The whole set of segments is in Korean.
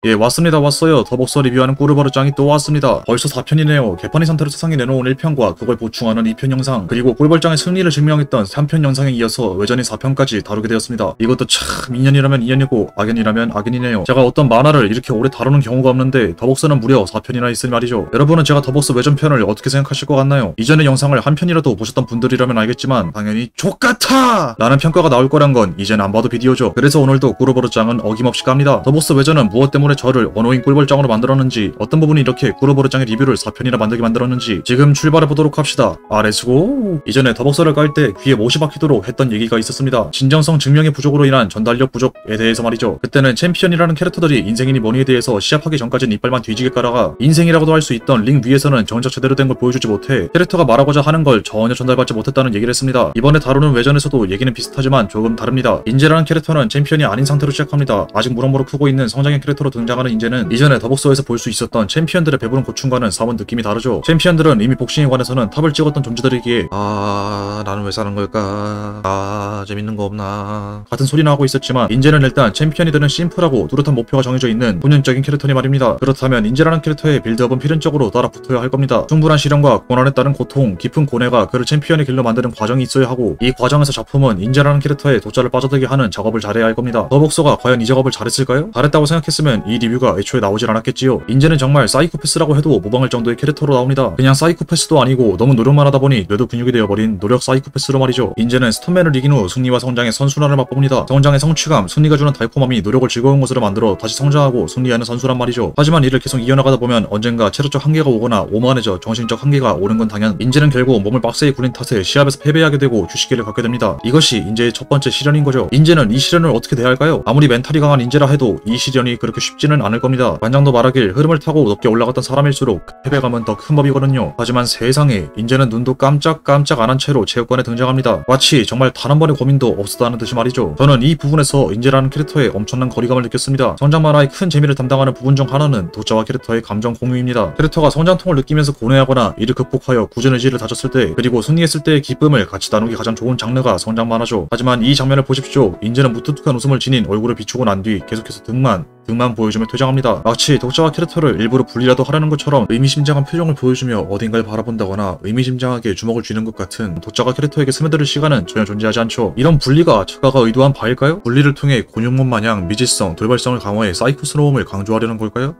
예, 왔습니다. 왔어요. 더벅서 리뷰하는 꿀버릇장이 또 왔습니다. 벌써 4편이네요. 개판이 상태로 세상에 내놓은 1편과 그걸 보충하는 2편 영상, 그리고 꿀벌장의 승리를 증명했던 3편 영상에 이어서 외전이 4편까지 다루게 되었습니다. 이것도 참 인연이라면 인연이고 악연이라면 악연이네요. 제가 어떤 만화를 이렇게 오래 다루는 경우가 없는데 더벅서는 무려 4편이나 있을 말이죠. 여러분은 제가 더벅서 외전편을 어떻게 생각하실 것 같나요? 이전의 영상을 한 편이라도 보셨던 분들이라면 알겠지만 당연히 족같아! 라는 평가가 나올 거란 건 이젠 안 봐도 비디오죠. 그래서 오늘도 꿀버릇장은 어김없이 갑니다. 더벅서 외전은 무엇 때문에 저를 원호인 꿀벌장으로 만들었는지, 어떤 부분이 이렇게 꿀버릇장의 리뷰를 4편이나 만들게 만들었는지 지금 출발해보도록 합시다. 렛츠고! 이전에 더벅서를 깔 때 귀에 못이 박히도록 했던 얘기가 있었습니다. 진정성 증명의 부족으로 인한 전달력 부족에 대해서 말이죠. 그때는 챔피언이라는 캐릭터들이 인생이니 뭐니에 대해서 시합하기 전까지는 이빨만 뒤지게 깔아가 인생이라고도 할 수 있던 링 위에서는 정작 제대로 된 걸 보여주지 못해 캐릭터가 말하고자 하는 걸 전혀 전달받지 못했다는 얘기를 했습니다. 이번에 다루는 외전에서도 얘기는 비슷하지만 조금 다릅니다. 인제라는 캐릭터는 챔피언이 아닌 상태로 시작합니다. 아직 무럭무럭 크고 있는 성장형 캐릭터로 등장하는 인제는 이전에 더벅서에서 볼 수 있었던 챔피언들의 배부른 고충과는 사뭇 느낌이 다르죠. 챔피언들은 이미 복싱에 관해서는 탑을 찍었던 존재들이기에 나는 왜 사는 걸까? 재밌는 거 없나? 같은 소리나 하고 있었지만 인제는 일단 챔피언이 되는 심플하고 뚜렷한 목표가 정해져 있는 본연적인 캐릭터니 말입니다. 그렇다면 인제라는 캐릭터의 빌드업은 필연적으로 따라 붙어야 할 겁니다. 충분한 시련과 고난에 따른 고통, 깊은 고뇌가 그를 챔피언의 길로 만드는 과정이 있어야 하고, 이 과정에서 작품은 인제라는 캐릭터의 도자를 빠져들게 하는 작업을 잘해야 할 겁니다. 더벅서가 과연 이 작업을 잘했을까요? 잘했다고 생각했으면 이 리뷰가 애초에 나오질 않았겠지요. 인제는 정말 사이코패스라고 해도 무방할 정도의 캐릭터로 나옵니다. 그냥 사이코패스도 아니고 너무 노력만 하다 보니 뇌도 근육이 되어버린 노력 사이코패스로 말이죠. 인제는 스톰맨을 이긴 후 승리와 성장의 선순환을 맛봅니다. 성장의 성취감, 승리가 주는 달콤함이 노력을 즐거운 것으로 만들어 다시 성장하고 승리하는 선수란 말이죠. 하지만 이를 계속 이어나가다 보면 언젠가 체력적 한계가 오거나 오만해져 정신적 한계가 오는 건 당연. 인제는 결국 몸을 빡세게 굴린 탓에 시합에서 패배하게 되고 휴식기를 갖게 됩니다. 이것이 인제의 첫 번째 시련인 거죠. 인제는 이 시련을 어떻게 대해야 할까요? 아무리 멘탈이 강한 인제라 해도 이 시련이 그렇게 쉽지는 않을 겁니다. 관장도 말하길 흐름을 타고 높게 올라갔던 사람일수록 패배감은 더 큰 법이거든요. 하지만 세상에, 인제는 눈도 깜짝깜짝 안 한 채로 체육관에 등장합니다. 마치 정말 단 한 번의 고민도 없었다는 듯이 말이죠. 저는 이 부분에서 인제라는 캐릭터의 엄청난 거리감을 느꼈습니다. 성장 만화의 큰 재미를 담당하는 부분 중 하나는 독자와 캐릭터의 감정 공유입니다. 캐릭터가 성장통을 느끼면서 고뇌하거나 이를 극복하여 굳은 의지를 다졌을 때, 그리고 승리했을 때의 기쁨을 같이 나누기 가장 좋은 장르가 성장 만화죠. 하지만 이 장면을 보십시오. 인제는 무뚝뚝한 웃음을 지닌 얼굴을 비추고 난 뒤 계속해서 등만 보여주며 퇴장합니다. 마치 독자와 캐릭터를 일부러 분리라도 하려는 것처럼 의미심장한 표정을 보여주며 어딘가를 바라본다거나 의미심장하게 주먹을 쥐는 것 같은 독자가 캐릭터에게 스며들 시간은 전혀 존재하지 않죠. 이런 분리가 작가가 의도한 바일까요? 분리를 통해 곤욕몬 마냥 미지성, 돌발성을 강화해 사이코스러움을 강조하려는 걸까요?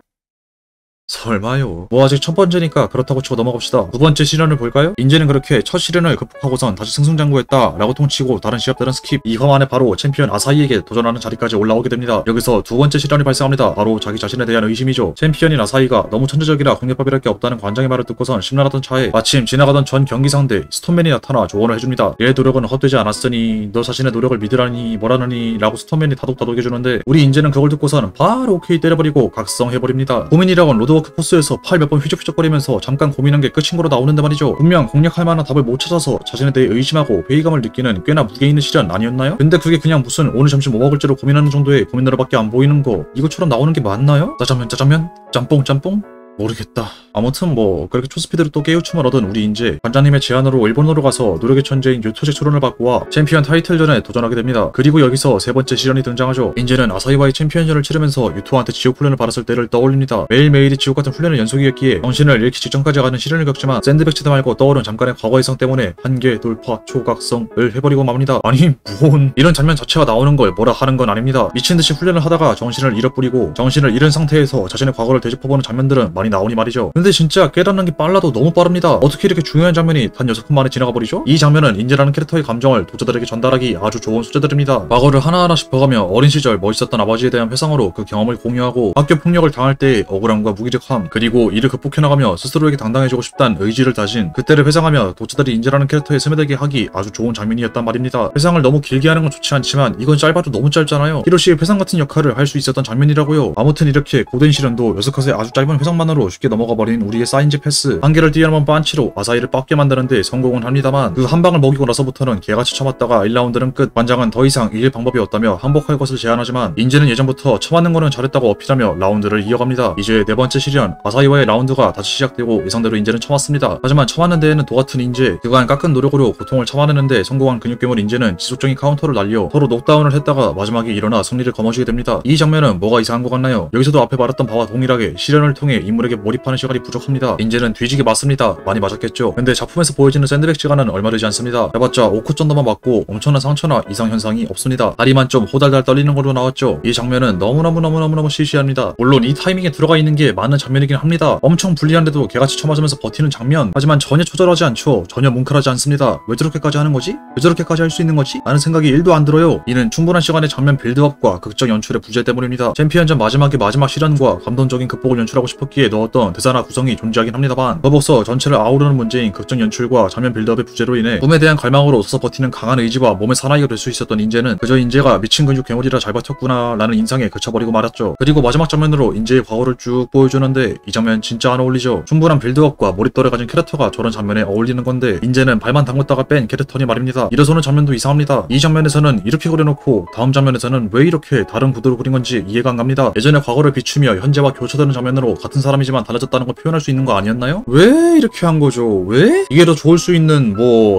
설마요. 뭐 아직 첫 번째니까 그렇다고 치고 넘어갑시다. 두 번째 시련을 볼까요? 인제는 그렇게 첫 시련을 극복하고선 다시 승승장구했다 라고 통치고 다른 시합들은 스킵. 2화 만에 바로 챔피언 아사히에게 도전하는 자리까지 올라오게 됩니다. 여기서 두 번째 시련이 발생합니다. 바로 자기 자신에 대한 의심이죠. 챔피언인 아사히가 너무 천재적이라 공략법이랄 게 없다는 관장의 말을 듣고선 심란하던 차에 마침 지나가던 전 경기 상대 스톰맨이 나타나 조언을 해줍니다. 얘의 노력은 헛되지 않았으니 너 자신의 노력을 믿으라니 뭐라느니 라고 스톰맨이 다독다독 해주는데, 우리 인제는 그걸 듣고선 바로 오케이 때려버리고 각성해버립니다. 고민이라곤 로드워크 포스에서 팔 몇 번 휘적휘적거리면서 잠깐 고민한 게 끝인 거로 나오는데 말이죠. 분명 공략할 만한 답을 못 찾아서 자신에 대해 의심하고 회의감을 느끼는 꽤나 무게 있는 시련 아니었나요? 근데 그게 그냥 무슨 오늘 점심 뭐 먹을지로 고민하는 정도의 고민으로밖에 안 보이는 거, 이것처럼 나오는 게 맞나요? 짜장면? 짬뽕? 모르겠다. 아무튼 뭐 그렇게 초스피드로 또 깨우침을 얻은 우리 인제, 관장님의 제안으로 일본으로 가서 노력의 천재인 요토제 초론을 받고 와 챔피언 타이틀전에 도전하게 됩니다. 그리고 여기서 세 번째 시련이 등장하죠. 인제는 아사히와의 챔피언전을 치르면서 유토한테 지옥 훈련을 받았을 때를 떠올립니다. 매일매일이 지옥 같은 훈련의 연속이었기에 정신을 잃기 직전까지 가는 시련을 겪지만 샌드백치드 말고 떠오른 잠깐의 과거의성 때문에 한계 돌파 초각성을 해버리고 맙니다. 아니 뭔, 이런 장면 자체가 나오는 걸 뭐라 하는 건 아닙니다. 미친듯이 훈련을 하다가 정신을 잃어버리고 정신을 잃은 상태에서 자신의 과거를 되짚어보는 장면들은 많이 나오니 말이죠. 근데 진짜 깨닫는 게 빨라도 너무 빠릅니다. 어떻게 이렇게 중요한 장면이 단 6분 만에 지나가 버리죠? 이 장면은 인제라는 캐릭터의 감정을 독자들에게 전달하기 아주 좋은 소재들입니다. 과거를 하나하나씩 봐가며 어린 시절 멋있었던 아버지에 대한 회상으로 그 경험을 공유하고, 학교 폭력을 당할 때의 억울함과 무기력함, 그리고 이를 극복해나가며 스스로에게 당당해지고 싶다는 의지를 다진 그때를 회상하며 독자들이 인제라는 캐릭터에 스며들게 하기 아주 좋은 장면이었단 말입니다. 회상을 너무 길게 하는 건 좋지 않지만 이건 짧아도 너무 짧잖아요. 히로시의 회상 같은 역할을 할 수 있었던 장면이라고요. 아무튼 이렇게 고된 시련도 6컷의 아주 짧은 회상만으로 시련으로 쉽게 넘어가 버린 우리의 사인지 패스. 한계를 뛰어넘은 빤치로 아사히를 빡게 만드는데 성공은 합니다만 그 한 방을 먹이고 나서부터는 개같이 쳐맞다가 1라운드는 끝. 관장은 더 이상 이길 방법이 없다며 항복할 것을 제안하지만 인제는 예전부터 쳐맞는 거는 잘했다고 어필하며 라운드를 이어갑니다. 이제 네 번째 시련 아사히와의 라운드가 다시 시작되고 예상대로 인제는 쳐맞습니다. 하지만 쳐맞는 데에는 똑같은 인제. 그간 깎은 노력으로 고통을 참아내는데 성공한 근육괴물 인제는 지속적인 카운터를 날려 서로 녹다운을 했다가 마지막에 일어나 승리를 거머쥐게 됩니다. 이 장면은 뭐가 이상한 것 같나요? 여기서도 앞에 말했던 바와 동일하게 시련을 통해 인물에게 몰입하는 시간이 부족합니다. 인제는 뒤지게 맞습니다. 많이 맞았겠죠. 근데 작품에서 보여지는 샌드백 시간은 얼마 되지 않습니다. 해봤자 5컷 정도만 맞고 엄청난 상처나 이상 현상이 없습니다. 다리만 좀 호달달 떨리는 걸로 나왔죠. 이 장면은 너무너무 시시합니다. 물론 이 타이밍에 들어가 있는 게 맞는 장면이긴 합니다. 엄청 불리한데도 개같이 쳐맞으면서 버티는 장면. 하지만 전혀 초절하지 않죠. 전혀 뭉클하지 않습니다. 왜 저렇게까지 하는 거지? 왜 저렇게까지 할 수 있는 거지? 라는 생각이 1도 안 들어요. 이는 충분한 시간의 장면 빌드업과 극적 연출의 부재 때문입니다. 챔피언전 마지막 시련과 감동적인 극복을 연출하고 싶었기에 넣었던 대사나 구성이 존재하긴 합니다만 더불어서 전체를 아우르는 문제인 극적 연출과 장면 빌드업의 부재로 인해 꿈에 대한 갈망으로 서서 버티는 강한 의지와 몸의 사나이가 될 수 있었던 인제는 그저 인제가 미친 근육 괴물이라 잘 버텼구나 라는 인상에 그쳐버리고 말았죠. 그리고 마지막 장면으로 인제의 과거를 쭉 보여주는데 이 장면 진짜 안 어울리죠. 충분한 빌드업과 몰입도를 가진 캐릭터가 저런 장면에 어울리는 건데 인제는 발만 담궜다가 뺀 캐릭터니 말입니다. 일어서는 장면도 이상합니다. 이 장면에서는 이렇게 그려놓고 다음 장면에서는 왜 이렇게 다른 구도로 그린 건지 이해가 안 갑니다. 예전의 과거를 비추며 현재와 교차되는 장면으로 같은 사람이지만 달라졌다는 걸 표현할 수 있는 거 아니었나요? 왜 이렇게 한 거죠? 왜? 이게 더 좋을 수 있는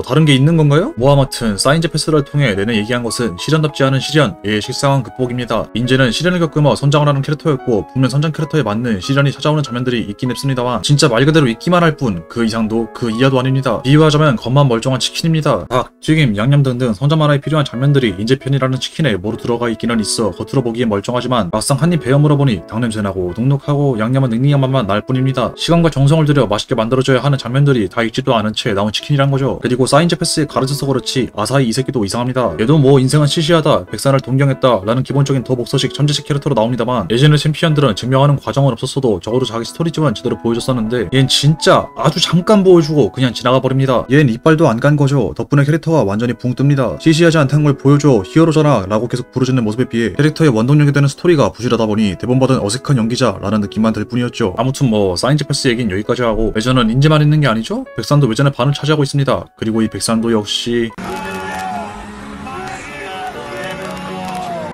다른 게 있는 건가요? 아무튼 사인지 패스를 통해 내내 얘기한 것은 시련답지 않은 시련의 식상한 극복입니다. 인제는 시련을 겪으며 성장을 하는 캐릭터였고 분명 성장 캐릭터에 맞는 시련이 찾아오는 장면들이 있긴 했습니다만 진짜 말 그대로 있기만 할 뿐 그 이상도 그 이하도 아닙니다. 비유하자면 겉만 멀쩡한 치킨입니다. 닭, 튀김, 양념 등등 성장 만화에 필요한 장면들이 인제편이라는 치킨에 모두 들어가 있기는 있어 겉으로 보기엔 멀쩡하지만 막상 한입 베어 물어보니 닭 냄새나고 눅눅하고 양념은 닝닝한 맛만 날 뿐입니다. 시간과 정성을 들여 맛있게 만들어줘야 하는 장면들이 다 있지도 않은 채 나온 치킨이란 거죠. 그리고 사인지 패스에 가르쳐서 그렇지 아사히 이 새끼도 이상합니다. 얘도 인생은 시시하다, 백산을 동경했다 라는 기본적인 더 복서식 천재식 캐릭터로 나옵니다만 예전의 챔피언들은 증명하는 과정은 없었어도 적어도 자기 스토리지만 제대로 보여줬었는데 얜 진짜 아주 잠깐 보여주고 그냥 지나가 버립니다. 얜 이빨도 안 간 거죠. 덕분에 캐릭터가 완전히 붕 뜹니다. 시시하지 않다는 걸 보여줘, 히어로잖아 라고 계속 부르짖는 모습에 비해 캐릭터의 원동력이 되는 스토리가 부실하다 보니 대본 받은 어색한 연기자라는 느낌만 들 뿐이었죠. 아무튼 사인지 패스 얘긴 여기까지 하고 외전은 인제만 있는 게 아니죠? 백산도 외전의 반을 차지하고 있습니다. 그리고 이 백산도 역시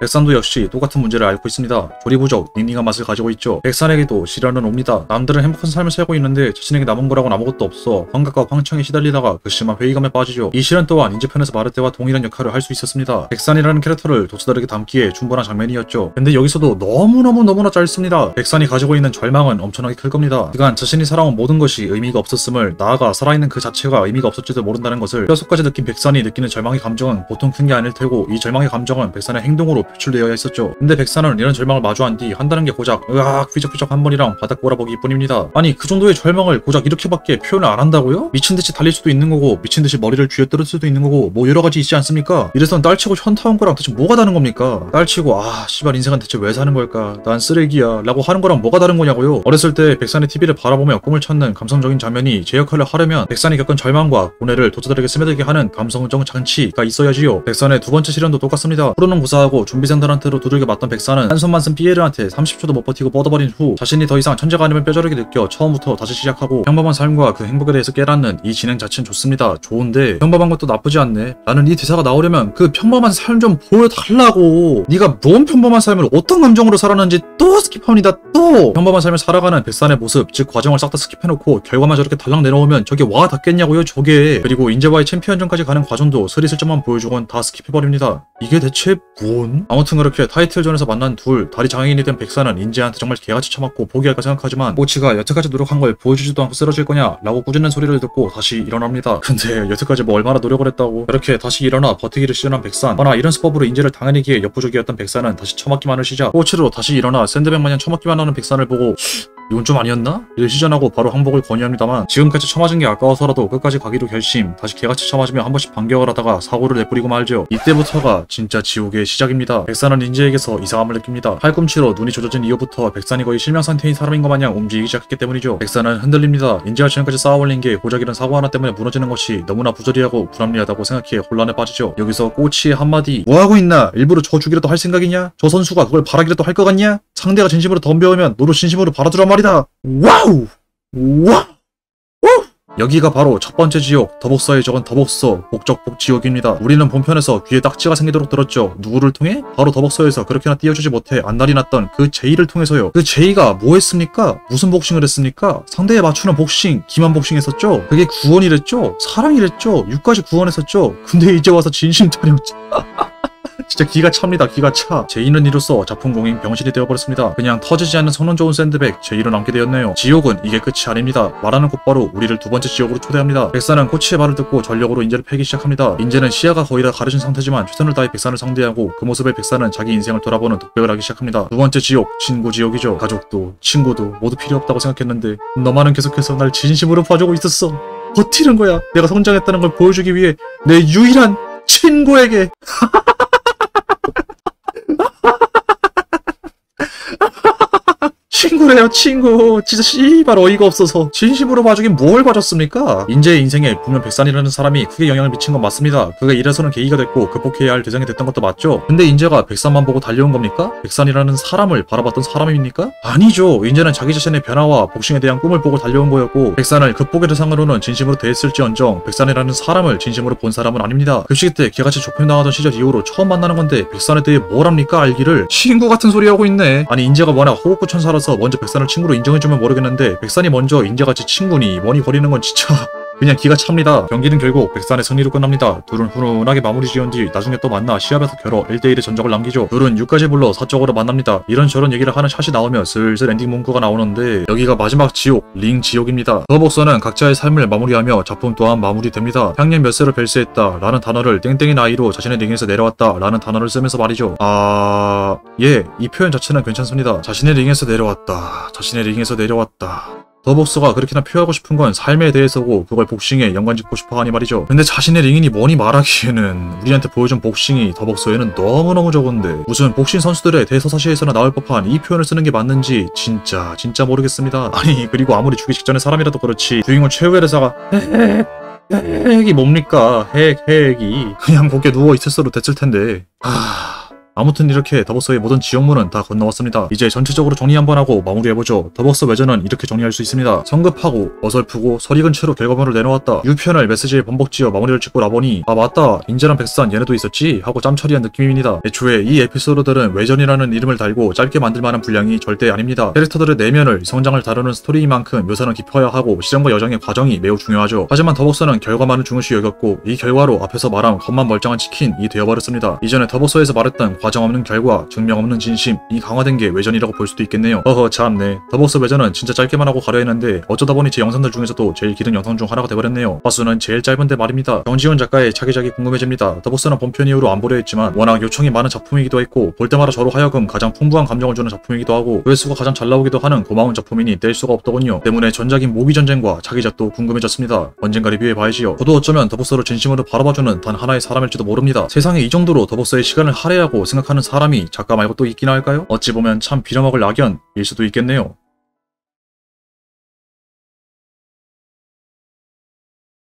백산도 역시 똑같은 문제를 앓고 있습니다. 조리부족, 닝닝한 맛을 가지고 있죠. 백산에게도 시련은 옵니다. 남들은 행복한 삶을 살고 있는데 자신에게 남은 거라고는 아무것도 없어 환각과 황청에 시달리다가 그 심한 회의감에 빠지죠. 이 시련 또한 인제편에서 말할 때와 동일한 역할을 할 수 있었습니다. 백산이라는 캐릭터를 독서다르게 담기에 충분한 장면이었죠. 근데 여기서도 너무나 짧습니다. 백산이 가지고 있는 절망은 엄청나게 클 겁니다. 그간 자신이 살아온 모든 것이 의미가 없었음을, 나아가 살아있는 그 자체가 의미가 없었지도 모른다는 것을 뼛속까지 느낀 백산이 느끼는 절망의 감정은 보통 큰 게 아닐 테고 이 절망의 감정은 백산의 행동으로 표출되어야 했었죠. 근데 백산은 이런 절망을 마주한 뒤 한다는 게 고작 으악 휘적휘적 한 번이랑 바닥 꼬라보기 뿐입니다. 아니 그 정도의 절망을 고작 이렇게밖에 표현을 안 한다고요? 미친듯이 달릴 수도 있는 거고 미친듯이 머리를 쥐어뜯을 수도 있는 거고 여러가지 있지 않습니까? 이래선 딸치고 현타온 거랑 대체 뭐가 다른 겁니까? 딸치고 씨발 인생은 대체 왜 사는 걸까? 난 쓰레기야 라고 하는 거랑 뭐가 다른 거냐고요? 어렸을 때 백산의 TV를 바라보며 꿈을 찾는 감성적인 장면이 제 역할을 하려면 백산이 겪은 절망과 고뇌를 독자들에게 스며들게 하는 감성적 장치가 있어야지요. 백산의 두 번째 시련도 똑같습니다. 프로는 고사하고 준비생들한테로 두들겨 맞던 백산은 한 손만 쓴 피에르한테 30초도 못 버티고 뻗어버린 후 자신이 더 이상 천재가 아님을 뼈저리게 느껴 처음부터 다시 시작하고 평범한 삶과 그 행복에 대해서 깨닫는 이 진행 자체는 좋습니다. 좋은데 평범한 것도 나쁘지 않네 라는 이 대사가 나오려면 그 평범한 삶 좀 보여달라고. 네가 뭔 평범한 삶을 어떤 감정으로 살았는지 또 스킵합니다. 또 평범한 삶을 살아가는 백산의 모습, 즉 과정을 싹 다 스킵해놓고 결과만 저렇게 달랑 내놓으면 저게 와 닿겠냐고요 저게. 그리고 인제와의 챔피언전까지 가는 과정도 스리슬쩍만 보여주곤 다 스킵해버립니다. 이게 대체 뭔? 아무튼 그렇게 타이틀전에서 만난 둘 다리 장애인이 된 백산은 인제한테 정말 개같이 처맞고 포기할까 생각하지만 꼬치가 여태까지 노력한 걸 보여주지도 않고 쓰러질 거냐 라고 꾸짖는 소리를 듣고 다시 일어납니다. 근데 여태까지 얼마나 노력을 했다고. 그렇게 다시 일어나 버티기를 시전한 백산. 허나 이런 수법으로 인제를 당연히 기에 역부족이었던 백산은 다시 처맞기만을 시작. 꼬치로 다시 일어나 샌드백 마냥 처맞기만 하는 백산을 보고 이건 좀 아니었나? 이를 시전하고 바로 항복을 권유합니다만 지금까지 처맞은 게 아까워서라도 끝까지 가기로 결심. 다시 개같이 처맞으며 한 번씩 반격을 하다가 사고를 내뿌리고 말죠. 이때부터가 진짜 지옥의 시작입니다. 백산은 인제에게서 이상함을 느낍니다. 팔꿈치로 눈이 조져진 이후부터 백산이 거의 실명 상태인 사람인 것 마냥 움직이기 시작했기 때문이죠. 백산은 흔들립니다. 인제와 지금까지 쌓아올린 게 고작 이런 사고 하나 때문에 무너지는 것이 너무나 부조리하고 불합리하다고 생각해 혼란에 빠지죠. 여기서 꼬치의 한마디 뭐하고 있나? 일부러 져 주기라도 할 생각이냐? 저 선수가 그걸 바라기라도 할 것 같냐? 상대가 진심으로 덤벼오면 너도 진심으로 바라주란 말이야. 말이다. 와우! 와우! 여기가 바로 첫 번째 지옥, 더벅서에 적은 더벅서 목적복 지옥입니다. 우리는 본편에서 귀에 딱지가 생기도록 들었죠. 누구를 통해? 바로 더벅서에서 그렇게나 띄워주지 못해 안달이 났던 그 제이를 통해서요. 그 제이가 뭐 했습니까? 무슨 복싱을 했습니까? 상대에 맞추는 복싱, 기만 복싱 했었죠? 그게 구원이랬죠? 사랑이랬죠? 6까지 구원했었죠? 근데 이제 와서 진심 타령. 진짜 기가 찹니다. 기가 차. 제이는 이로써 작품 공인 병신이 되어버렸습니다. 그냥 터지지 않는 성능 좋은 샌드백 제이로 남게 되었네요. 지옥은 이게 끝이 아닙니다. 말하는 곧바로 우리를 두 번째 지옥으로 초대합니다. 백사는 코치의 말을 듣고 전력으로 인재를 패기 시작합니다. 인재는 시야가 거의 다 가려진 상태지만 최선을 다해 백사를 상대하고 그 모습에 백사는 자기 인생을 돌아보는 독백을 하기 시작합니다. 두 번째 지옥, 친구 지옥이죠. 가족도 친구도 모두 필요 없다고 생각했는데 너만은 계속해서 날 진심으로 봐주고 있었어. 버티는 거야. 내가 성장했다는 걸 보여주기 위해 내 유일한 친구에게. 친구래요, 친구. 진짜 씨발 어이가 없어서. 진심으로 봐주긴 뭘 봐줬습니까? 인재의 인생에 분명 백산이라는 사람이 크게 영향을 미친 건 맞습니다. 그가 이래서는 계기가 됐고 극복해야 할 대상이 됐던 것도 맞죠. 근데 인재가 백산만 보고 달려온 겁니까? 백산이라는 사람을 바라봤던 사람입니까? 아니죠. 인재는 자기 자신의 변화와 복싱에 대한 꿈을 보고 달려온 거였고, 백산을 극복의 대상으로는 진심으로 대했을지언정 백산이라는 사람을 진심으로 본 사람은 아닙니다. 급식 때 개같이 좁힘당하던 시절 이후로 처음 만나는 건데 백산에 대해 뭘 합니까? 알기를. 친구 같은 소리 하고 있네. 아니 인재가 워낙 호흡구 천사라서 먼저 백산을 친구로 인정해주면 모르겠는데 백산이 먼저 인재같이 친구니 뭐니 거리는 건 진짜 그냥 기가 찹니다. 경기는 결국 백산의 승리로 끝납니다. 둘은 훈훈하게 마무리 지은 뒤 나중에 또 만나 시합에서 겨뤄 1대1의 전적을 남기죠. 둘은 6까지 불러 사적으로 만납니다. 이런저런 얘기를 하는 샷이 나오며 슬슬 엔딩 문구가 나오는데 여기가 마지막 지옥, 링 지옥입니다. 더벅서는 각자의 삶을 마무리하며 작품 또한 마무리됩니다. 향년 몇 세로 별세했다 라는 단어를 땡땡이 나이로 자신의 링에서 내려왔다 라는 단어를 쓰면서 말이죠. 예, 이 표현 자체는 괜찮습니다. 자신의 링에서 내려왔다. 자신의 링에서 내려왔다. 더벅서가 그렇게나 표하고 싶은 건 삶에 대해서고 그걸 복싱에 연관짓고 싶어하니 말이죠. 근데 자신의 링인이 뭐니 말하기에는 우리한테 보여준 복싱이 더벅서에는 너무너무 적은데 무슨 복싱 선수들의 대서사시에서나 나올 법한 이 표현을 쓰는 게 맞는지 진짜 모르겠습니다. 아니 그리고 아무리 죽기 직전의 사람이라도 그렇지 주인공 최후의 대사가 핵이 뭡니까? 핵이 그냥 곱게 누워있었어도 됐을 텐데. 아무튼 이렇게 더벅서의 모든 지역문은 다 건너왔습니다. 이제 전체적으로 정리 한번 하고 마무리해보죠. 더벅서 외전은 이렇게 정리할 수 있습니다. 성급하고 어설프고 설익은 채로 결과물을 내놓았다. 유편을 메시지에 번복지어 마무리를 짓고 나보니 맞다 인재랑 백산 얘네도 있었지 하고 짬처리한 느낌입니다. 애초에 이 에피소드들은 외전이라는 이름을 달고 짧게 만들만한 분량이 절대 아닙니다. 캐릭터들의 내면을 성장을 다루는 스토리인 만큼 묘사는 깊어야 하고 시련과 여정의 과정이 매우 중요하죠. 하지만 더벅서는 결과만을 중요시 여겼고 이 결과로 앞에서 말한 겉만 멀쩡한 치킨이 되어버렸습니다. 이전에 더벅서에서 말했던 과정 없는 결과, 증명 없는 진심, 이 강화된 게 외전이라고 볼 수도 있겠네요. 참네. 더벅서 외전은 진짜 짧게만 하고 가려 했는데 어쩌다 보니 제 영상들 중에서도 제일 길은 영상 중 하나가 돼버렸네요. 화수는 제일 짧은데 말입니다. 정지훈 작가의 차기작이 궁금해집니다. 더벅서는 본편 이후로 안 보려 했지만 워낙 요청이 많은 작품이기도 했고 볼 때마다 저로 하여금 가장 풍부한 감정을 주는 작품이기도 하고 조회수가 가장 잘 나오기도 하는 고마운 작품이니 뗄 수가 없더군요. 때문에 전작인 모기전쟁과 차기작도 궁금해졌습니다. 언젠가 리뷰해봐야지요. 저도 어쩌면 더벅서를 진심으로 바라봐주는 단 하나의 사람일지도 모릅니다. 세상에 이 정도로 더벅서의 시간을 할애하고 생각하는 사람이 작가 말고 또 있기나 할까요? 어찌 보면 참 빌어먹을 악연일 수도 있겠네요.